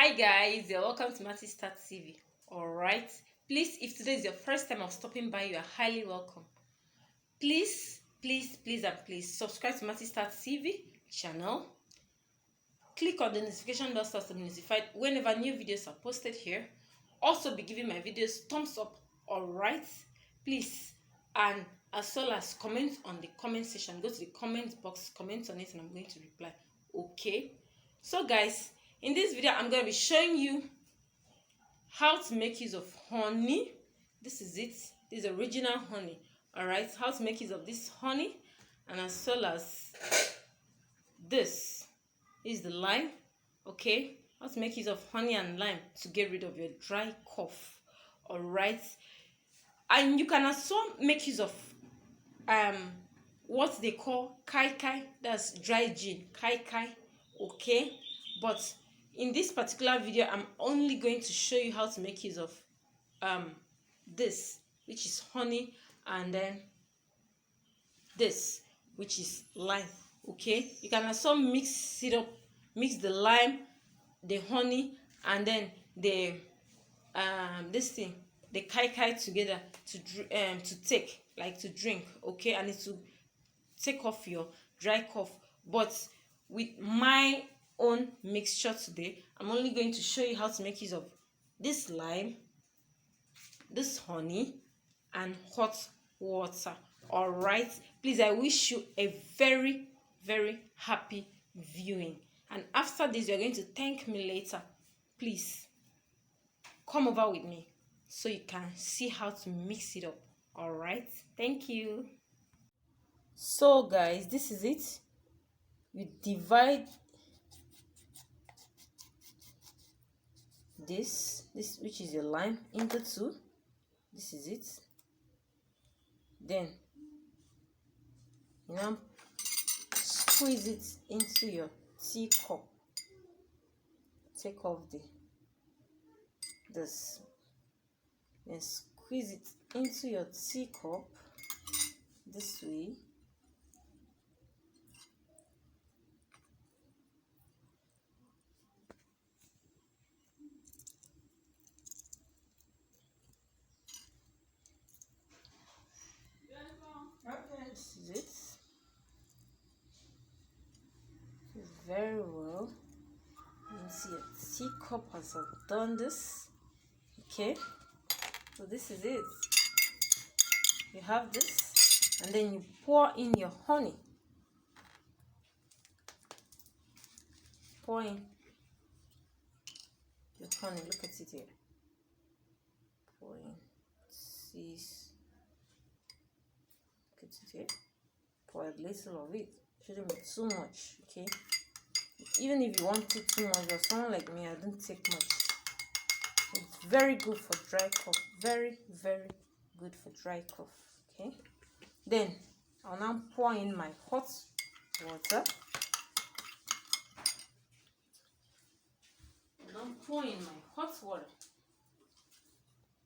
Hi guys, you're welcome to Matty Start TV. Alright, please, if today is your first time of stopping by, you are highly welcome. Please and please subscribe to Matty Start TV channel. Click on the notification bell so to be notified whenever new videos are posted here. Also be giving my videos thumbs up. Alright, please, and as well as comment on the comment section. Go to the comment box, comment on it, and I'm going to reply. Okay, so guys, in this video I'm going to be showing you how to make use of honey. This is it. This is original honey. All right, how to make use of this honey, and as well as this is the lime. Okay, how to make use of honey and lime to get rid of your dry cough. All right, and you can also make use of what they call kai kai. That's dry gin, kai kai. Okay, but in this particular video I'm only going to show you how to make use of this, which is honey, and then this, which is lime. Okay, you can also mix it up, mix the lime, the honey, and then the this thing, the kai kai, together to take, like to drink. Okay, and it will take off your dry cough. But with my own mixture today, I'm only going to show you how to make use of this lime, this honey, and hot water. All right, please, I wish you a very happy viewing, and after this you're going to thank me later. Please come over with me so you can see how to mix it up. All right, thank you. So guys, this is it. You divide this which is your lime into two. This is it. Then you now squeeze it into your teacup. Take off this, then squeeze it into your teacup this way. This is it. Very well. You can see your teacup has done this. Okay, so this is it. You have this, and then you pour in your honey. Pour in your honey. Look at it here. Pour in. See. Look at it here. Pour a little of it. Shouldn't be too much. Okay. Even if you want it too much, but someone like me, I don't take much. It's very good for dry cough. Very good for dry cough. Okay. Then I'll now pour in my hot water. Now pour in my hot water.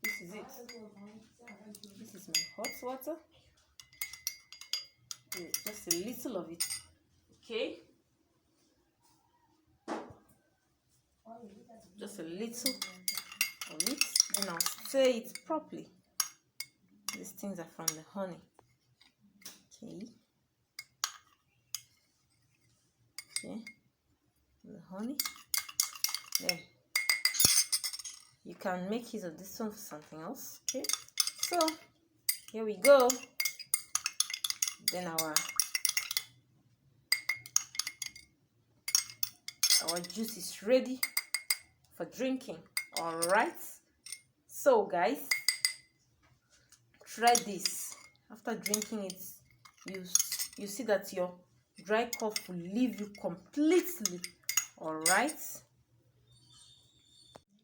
This is it. This is my hot water. Just a little of it. Okay. Just a little of it. Then I'll stir it properly. These things are from the honey. Okay. Okay. The honey. Then you can make use of this one for something else. Okay. So here we go. Then our juice is ready for drinking. All right, so guys, try this. After drinking it, you see that your dry cough will leave you completely. All right,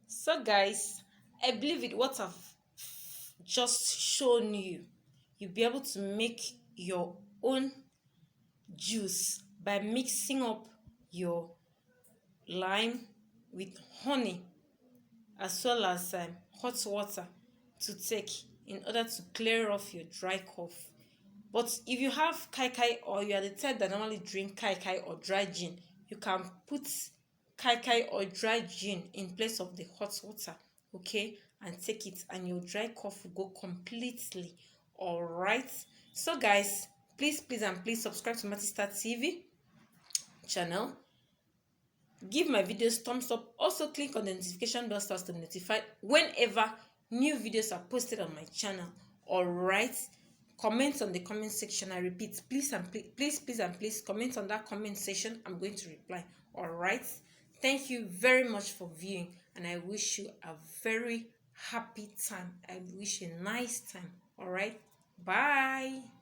so guys, I believe with what I've just shown you, you'll be able to make your own juice by mixing up your lime with honey, as well as hot water to take, in order to clear off your dry cough. But if you have kai kai, or you are the type that normally drink kai kai or dry gin, you can put kai kai or dry gin in place of the hot water, okay, and take it, and your dry cough will go completely. All right. So guys, please and please subscribe to Matista TV channel. Give my videos thumbs up. Also click on the notification bell so as to be notified whenever new videos are posted on my channel. All right. Comment on the comment section. I repeat, please and please comment on that comment section. I'm going to reply. All right. Thank you very much for viewing, and I wish you a very happy time. I wish you a nice time. All right. Bye.